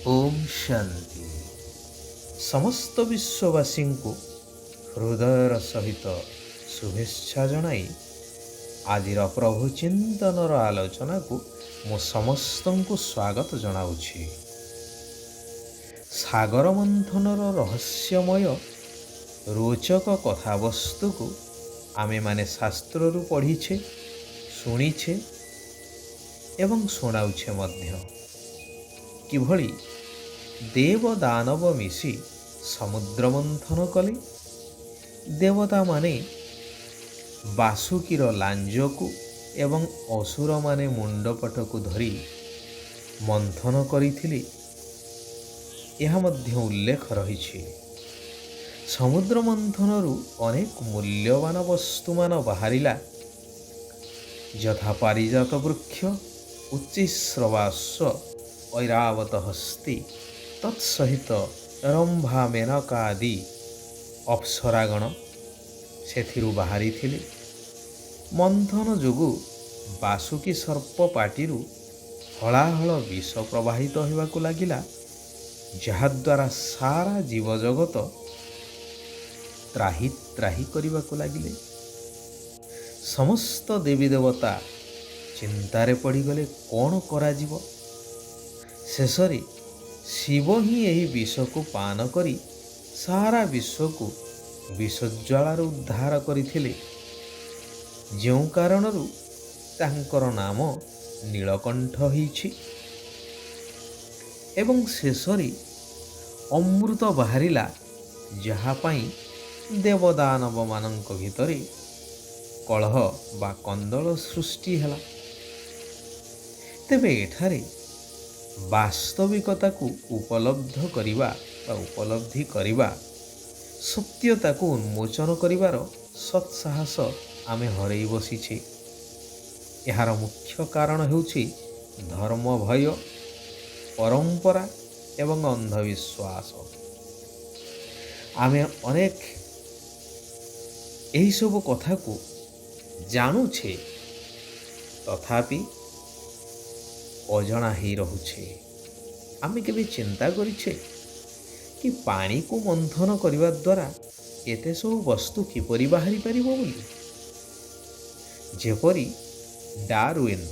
ଓମ୍ ଶାନ୍ତି। ସମସ୍ତ ବିଶ୍ୱବାସୀଙ୍କୁ ହୃଦୟର ସହିତ ଶୁଭେଚ୍ଛା ଜଣାଇ ଆଜିର ପ୍ରଭୁ ଚିନ୍ତନର ଆଲୋଚନାକୁ ମୁଁ ସମସ୍ତଙ୍କୁ ସ୍ୱାଗତ ଜଣାଉଛି। ସାଗର ମନ୍ଥନର ରହସ୍ୟମୟ ରୋଚକ କଥାବସ୍ତୁକୁ ଆମେମାନେ ଶାସ୍ତ୍ରରୁ ପଢ଼ିଛେ, ଶୁଣିଛେ ଏବଂ ଶୁଣାଉଛେ ମଧ୍ୟ। କିଭଳି ଦେବ ଦାନବ ମିଶି ସମୁଦ୍ର ମନ୍ଥନ କଲେ। ଦେବତାମାନେ ବାସୁକୀର ଲାଞ୍ଜକୁ ଏବଂ ଅସୁରମାନେ ମୁଣ୍ଡପଟକୁ ଧରି ମନ୍ଥନ କରିଥିଲେ, ଏହା ମଧ୍ୟ ଉଲ୍ଲେଖ ରହିଛି। ସମୁଦ୍ର ମନ୍ଥନରୁ ଅନେକ ମୂଲ୍ୟବାନ ବସ୍ତୁମାନ ବାହାରିଲା, ଯଥା ପାରିଜାତ ବୃକ୍ଷ, ଉଚ୍ଚିଶ୍ରବାସ୍ୱ, ଐରାବତ ହସ୍ତି, ତତ୍ସହିତ ରମ୍ଭା, ମେନକା ଆଦି ଅପ୍ସରାଗଣ ସେଥିରୁ ବାହାରିଥିଲେ। ମନ୍ଥନ ଯୋଗୁଁ ବାସୁକୀ ସର୍ପ ପାଟିରୁ ହଳାହଳ ବିଷ ପ୍ରବାହିତ ହେବାକୁ ଲାଗିଲା, ଯାହାଦ୍ୱାରା ସାରା ଜୀବଜଗତ ତ୍ରାହି ତ୍ରାହି କରିବାକୁ ଲାଗିଲେ। ସମସ୍ତ ଦେବୀ ଦେବତା ଚିନ୍ତାରେ ପଡ଼ିଗଲେ, କ'ଣ କରାଯିବ? ଶେଷରେ ଶିବ ହିଁ ଏହି ବିଷକୁ ପାନ କରି ସାରା ବିଶ୍ୱକୁ ବିଷଜ୍ୱାଳାରୁ ଉଦ୍ଧାର କରିଥିଲେ, ଯେଉଁ କାରଣରୁ ତାଙ୍କର ନାମ ନୀଳକଣ୍ଠ ହୋଇଛି। ଏବଂ ଶେଷରେ ଅମୃତ ବାହାରିଲା, ଯାହା ପାଇଁ ଦେବଦାନବମାନଙ୍କ ଭିତରେ କଳହ ବା କନ୍ଦଳ ସୃଷ୍ଟି ହେଲା। ତେବେ ଏଠାରେ ବାସ୍ତବିକତାକୁ ଉପଲବ୍ଧି କରିବା, ସତ୍ୟତାକୁ ଉନ୍ମୋଚନ କରିବାର ସତ୍ସାହସ ଆମେ ହରେଇ ବସିଛେ। ଏହାର ମୁଖ୍ୟ କାରଣ ହେଉଛି ଧର୍ମ ଭୟ, ପରମ୍ପରା ଏବଂ ଅନ୍ଧବିଶ୍ୱାସ। ଆମେ ଅନେକ ଏହିସବୁ କଥାକୁ ଜାଣୁଛେ, ତଥାପି ଅଜଣା ହେଇ ରହୁଛେ। ଆମେ କେବେ ଚିନ୍ତା କରିଛେ କି ପାଣିକୁ ମନ୍ଥନ କରିବା ଦ୍ୱାରା ଏତେ ସବୁ ବସ୍ତୁ କିପରି ବାହାରି ପାରିବ ବୋଲି? ଯେପରି ଡାରୱିନ୍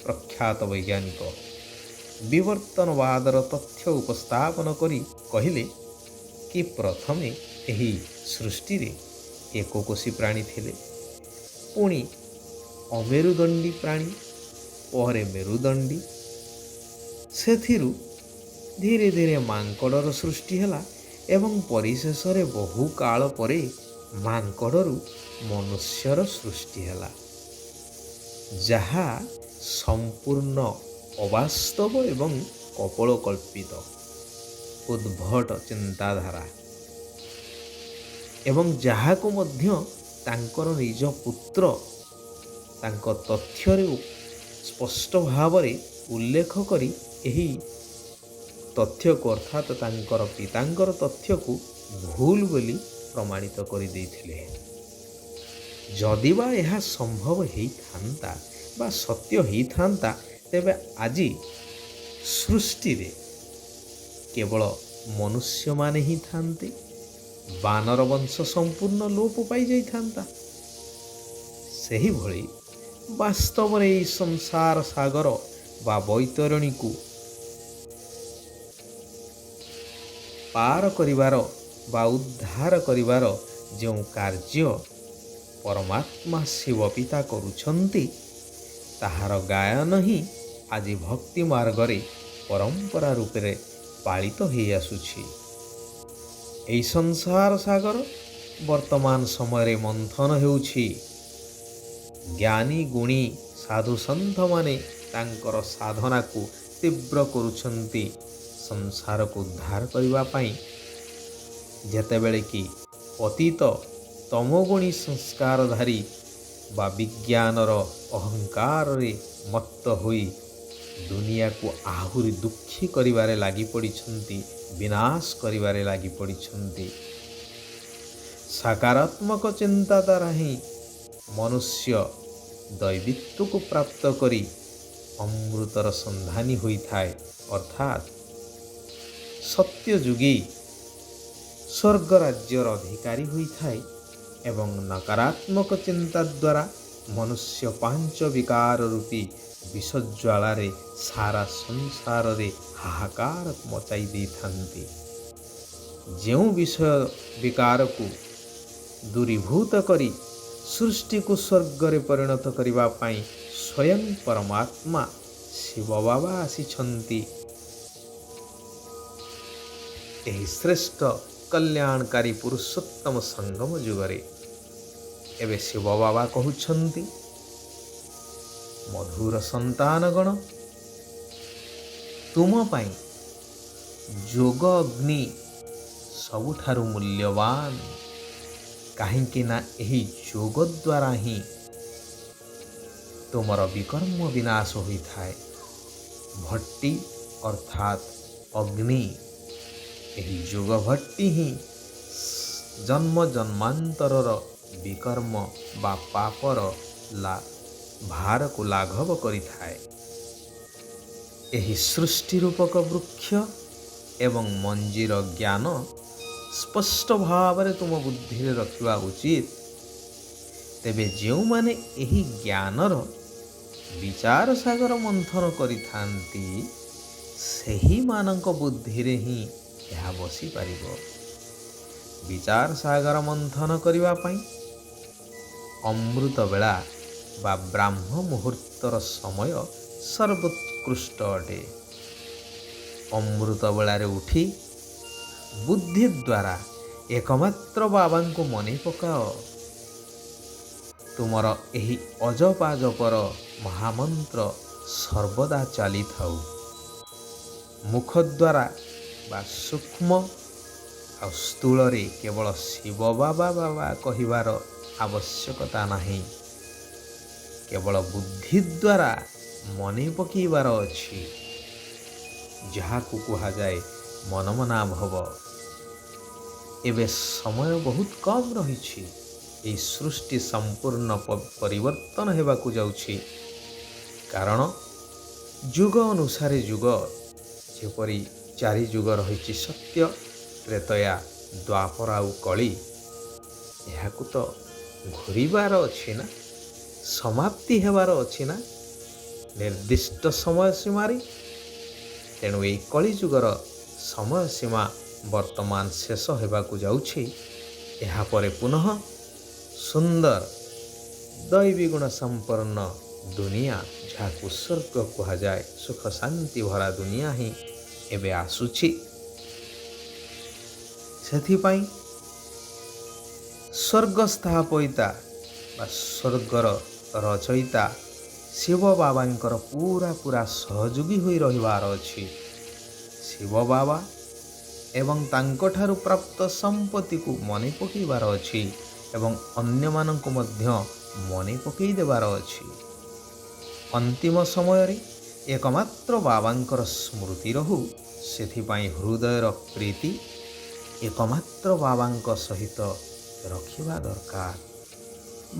ପ୍ରଖ୍ୟାତ ବୈଜ୍ଞାନିକ ବିବର୍ତ୍ତନବାଦର ତଥ୍ୟ ଉପସ୍ଥାପନ କରି କହିଲେ କି ପ୍ରଥମେ ଏହି ସୃଷ୍ଟିରେ ଏକକୋଷୀ ପ୍ରାଣୀ ଥିଲେ, ପୁଣି ଅମେରୁଦଣ୍ଡୀ ପ୍ରାଣୀ, ପରେ ମେରୁଦଣ୍ଡୀ, ସେଥିରୁ ଧୀରେ ଧୀରେ ମାଙ୍କଡ଼ର ସୃଷ୍ଟି ହେଲା ଏବଂ ପରିଶେଷରେ ବହୁ କାଳ ପରେ ମାଙ୍କଡ଼ରୁ ମନୁଷ୍ୟର ସୃଷ୍ଟି ହେଲା, ଯାହା ସମ୍ପୂର୍ଣ୍ଣ ଅବାସ୍ତବ ଏବଂ କପୋଳକଳ୍ପିତ ଉଦ୍ଭଟ ଚିନ୍ତାଧାରା, ଏବଂ ଯାହାକୁ ମଧ୍ୟ ତାଙ୍କର ନିଜ ପୁତ୍ର ତାଙ୍କ ତଥ୍ୟରେ ସ୍ପଷ୍ଟ ଭାବରେ ଉଲ୍ଲେଖ କରି ଏହି ତଥ୍ୟକୁ, ଅର୍ଥାତ୍ ତାଙ୍କର ପିତାଙ୍କର ତଥ୍ୟକୁ ଭୁଲ ବୋଲି ପ୍ରମାଣିତ କରିଦେଇଥିଲେ। ଯଦିବା ଏହା ସମ୍ଭବ ହେଇଥାନ୍ତା ବା ସତ୍ୟ ହେଇଥାନ୍ତା, ତେବେ ଆଜି ସୃଷ୍ଟିରେ କେବଳ ମନୁଷ୍ୟମାନେ ହିଁ ଥାନ୍ତେ, ବାନର ବଂଶ ସମ୍ପୂର୍ଣ୍ଣ ଲୋପ ପାଇଯାଇଥାନ୍ତା। ସେହିଭଳି ବାସ୍ତବରେ ଏହି ସଂସାର ସାଗର ବା ବୈତରଣୀକୁ ପାର କରିବାର ବା ଉଦ୍ଧାର କରିବାର ଯେଉଁ କାର୍ଯ୍ୟ ପରମାତ୍ମା ଶିବ ପିତା କରୁଛନ୍ତି, ତାହାର ଗାୟନ ହିଁ ଆଜି ଭକ୍ତି ମାର୍ଗରେ ପରମ୍ପରା ରୂପରେ ପାଳିତ ହୋଇ ଆସୁଛି। ଏହି ସଂସାର ସାଗର ବର୍ତ୍ତମାନ ସମୟରେ ମନ୍ଥନ ହେଉଛି। ଜ୍ଞାନୀ ଗୁଣୀ ସାଧୁ ସନ୍ଥମାନେ ତାଙ୍କର ସାଧନାକୁ ତୀବ୍ର କରୁଛନ୍ତି ସଂସାରକୁ ଉଦ୍ଧାର କରିବା ପାଇଁ, ଯେତେବେଳେ କି ଅତୀତ ତମୋଗୁଣୀ ସଂସ୍କାରଧାରୀ ବା ବିଜ୍ଞାନର ଅହଙ୍କାରରେ ମତ୍ତ ହୋଇ ଦୁନିଆକୁ ଆହୁରି ଦୁଃଖୀ କରିବାରେ ଲାଗି ପଡ଼ିଛନ୍ତି, ବିନାଶ କରିବାରେ ଲାଗି ପଡ଼ିଛନ୍ତି। ସକାରାତ୍ମକ ଚିନ୍ତାଧାରା ହିଁ ମନୁଷ୍ୟ ଦୈବିତ୍ୱକୁ ପ୍ରାପ୍ତ କରି ଅମୃତର ସନ୍ଧାନୀ ହୋଇଥାଏ, ଅର୍ଥାତ୍ ସତ୍ୟଯୁଗୀ ସ୍ୱର୍ଗ ରାଜ୍ୟର ଅଧିକାରୀ ହୋଇଥାଏ ଏବଂ ନକାରାତ୍ମକ ଚିନ୍ତା ଦ୍ୱାରା ମନୁଷ୍ୟ ପାଞ୍ଚ ବିକାର ରୂପୀ ବିଷଜ୍ୱାଳାରେ ସାରା ସଂସାରରେ ହାହାକାର ମଚାଇ ଦେଇଥାନ୍ତି। ଯେଉଁ ବିଷୟ ବିକାରକୁ ଦୂରୀଭୂତ କରି ସୃଷ୍ଟିକୁ ସ୍ୱର୍ଗରେ ପରିଣତ କରିବା ପାଇଁ ସ୍ୱୟଂ ପରମାତ୍ମା ଶିବ ବାବା ଆସିଛନ୍ତି। ଏହି ଶ୍ରେଷ୍ଠ କଲ୍ୟାଣକାରୀ ପୁରୁଷୋତ୍ତମ ସଙ୍ଗମ ଯୁଗରେ ଏବେ ଶିବ ବାବା କହୁଛନ୍ତି, ମଧୁର ସନ୍ତାନଗଣ, ତୁମ ପାଇଁ ଯୋଗ ଅଗ୍ନି ସବୁଠାରୁ ମୂଲ୍ୟବାନ। କାହିଁକି ନା ଏହି ଯୋଗ ଦ୍ୱାରା ହିଁ ତୁମର ବିକର୍ମ ବିନାଶ ହୋଇଥାଏ। ଭଟ୍ଟି ଅର୍ଥାତ୍ ଅଗ୍ନି, ଏହି ଯୋଗ ଭଟ୍ଟି ହିଁ ଜନ୍ମ ଜନ୍ମାନ୍ତରର ବିକର୍ମ ବା ପାପର ଭାରକୁ ଲାଘବ କରିଥାଏ। ଏହି ସୃଷ୍ଟି ରୂପକ ବୃକ୍ଷ ଏବଂ ମଞ୍ଜିର ଜ୍ଞାନ ସ୍ପଷ୍ଟ ଭାବରେ ତୁମ ବୁଦ୍ଧିରେ ରଖିବା ଉଚିତ। ତେବେ ଯେଉଁମାନେ ଏହି ଜ୍ଞାନର ବିଚାର ସାଗର ମନ୍ଥନ କରିଥାନ୍ତି, ସେହିମାନଙ୍କ ବୁଦ୍ଧିରେ ହିଁ ଏହା ବସିପାରିବ। ବିଚାର ସାଗର ମନ୍ଥନ କରିବା ପାଇଁ ଅମୃତ ବେଳା ବା ବ୍ରାହ୍ମ ମୁହୂର୍ତ୍ତର ସମୟ ସର୍ବୋତ୍କୃଷ୍ଟ ଅଟେ। ଅମୃତ ବେଳାରେ ଉଠି ବୁଦ୍ଧି ଦ୍ୱାରା ଏକମାତ୍ର ବାବାଙ୍କୁ ମନେ ପକାଅ। ତୁମର ଏହି ଅଜପାଜପର ମହାମନ୍ତ୍ର ସର୍ବଦା ଚାଲିଥାଉ। ମୁଖ ଦ୍ୱାରା ବା ସୂକ୍ଷ୍ମ ଆଉ ସ୍ଥୂଳରେ କେବଳ ଶିବ ବାବା ବାବା କହିବାର ଆବଶ୍ୟକତା ନାହିଁ। କେବଳ ବୁଦ୍ଧି ଦ୍ୱାରା ମନେ ପକାଇବାର ଅଛି, ଯାହାକୁ କୁହାଯାଏ ମନମନା ଭବ। ଏବେ ସମୟ ବହୁତ କମ୍ ରହିଛି। ଏହି ସୃଷ୍ଟି ସମ୍ପୂର୍ଣ୍ଣ ପରିବର୍ତ୍ତନ ହେବାକୁ ଯାଉଛି। କାରଣ ଯୁଗ ଅନୁସାରେ ଯୁଗ, ଯେପରି 4 ଯୁଗ ରହିଛି, ସତ୍ୟ, ତ୍ରେତୟା, ଦ୍ୱାପର ଆଉ କଳି, ଏହାକୁ ତ ଘୂରିବାର ଅଛି ନା, ସମାପ୍ତି ହେବାର ଅଛି ନା ନିର୍ଦ୍ଦିଷ୍ଟ ସମୟ ସୀମାରେ। ତେଣୁ ଏହି କଳିଯୁଗର ସମୟ ସୀମା ବର୍ତ୍ତମାନ ଶେଷ ହେବାକୁ ଯାଉଛି। ଏହାପରେ ପୁନଃ ସୁନ୍ଦର ଦୈବୀ ଗୁଣ ସମ୍ପନ୍ନ ଦୁନିଆ, ଯାହାକୁ ସ୍ୱର୍ଗ କୁହାଯାଏ, ସୁଖ ଶାନ୍ତି ଭରା ଦୁନିଆ ହିଁ ଏବେ ଆସୁଛି। ସେଥିପାଇଁ ସ୍ୱର୍ଗ ସ୍ଥାପୟିତା ବା ସ୍ୱର୍ଗର ରଚୟିତା ଶିବ ବାବାଙ୍କର ପୁରା ସହଯୋଗୀ ହୋଇ ରହିବାର ଅଛି। ଶିବ ବାବା ଏବଂ ତାଙ୍କଠାରୁ ପ୍ରାପ୍ତ ସମ୍ପତ୍ତିକୁ ମନେ ପକାଇବାର ଅଛି ଏବଂ ଅନ୍ୟମାନଙ୍କୁ ମଧ୍ୟ ମନେ ପକାଇ ଦେବାର ଅଛି। ଅନ୍ତିମ ସମୟରେ ଏକମାତ୍ର ବାବାଙ୍କର ସ୍ମୃତି ରହୁ, ସେଥିପାଇଁ ହୃଦୟର ପ୍ରୀତି ଏକମାତ୍ର ବାବାଙ୍କ ସହିତ ରଖିବା ଦରକାର।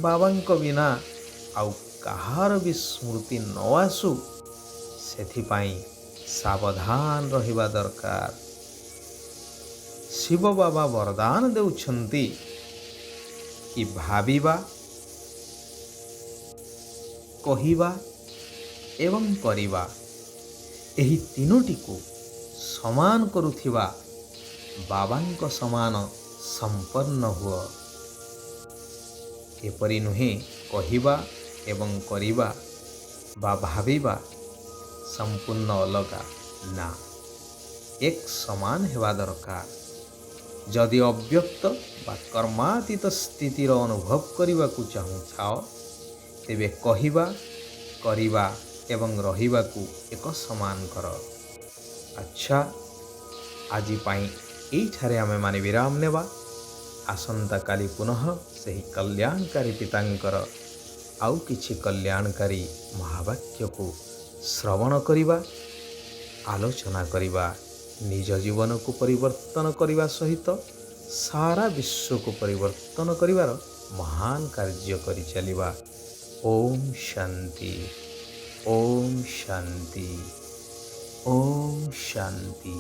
ବାବାଙ୍କ ବିନା ଆଉ କାହାର ବି ସ୍ମୃତି ନ ଆସୁ, ସେଥିପାଇଁ ସାବଧାନ ରହିବା ଦରକାର। ଶିବ ବାବା ବରଦାନ ଦେଉଛନ୍ତି କି ଭାବିବା, କହିବା ଏବଂ କରିବା, ଏହି ତିନୋଟିକୁ ସମାନ କରୁଥିବା ବାବାଙ୍କ ସମାନ ସମ୍ପନ୍ନ ହୁଅ। ଏପରି ନୁହେଁ କହିବା ଏବଂ କରିବା ବା ଭାବିବା ସମ୍ପୂର୍ଣ୍ଣ ଅଲଗା, ନା, ଏକ ସମାନ ହେବା ଦରକାର। ଯଦି ଅବ୍ୟକ୍ତ ବା କର୍ମାତୀତ ସ୍ଥିତିର ଅନୁଭବ କରିବାକୁ ଚାହୁଁଥାଅ, ତେବେ କହିବା, କରିବା ଏବଂ ରହିବାକୁ ଏକ ସମାନ କର। ଆଚ୍ଛା, ଆଜି ପାଇଁ ଏଇଠାରେ ଆମେମାନେ ବିରାମ ନେବା। ଆସନ୍ତାକାଲି ପୁନଃ ସେହି କଲ୍ୟାଣକାରୀ ପିତାଙ୍କର ଆଉ କିଛି କଲ୍ୟାଣକାରୀ ମହାବାକ୍ୟକୁ ଶ୍ରବଣ କରିବା, ଆଲୋଚନା କରିବା। ନିଜ ଜୀବନକୁ ପରିବର୍ତ୍ତନ କରିବା ସହିତ ସାରା ବିଶ୍ୱକୁ ପରିବର୍ତ୍ତନ କରିବାର ମହାନ କାର୍ଯ୍ୟ କରିଚାଲିବା। ଓମ୍ ଶାନ୍ତି, ଓମ୍ ଶାନ୍ତି, ଓମ୍ ଶାନ୍ତି।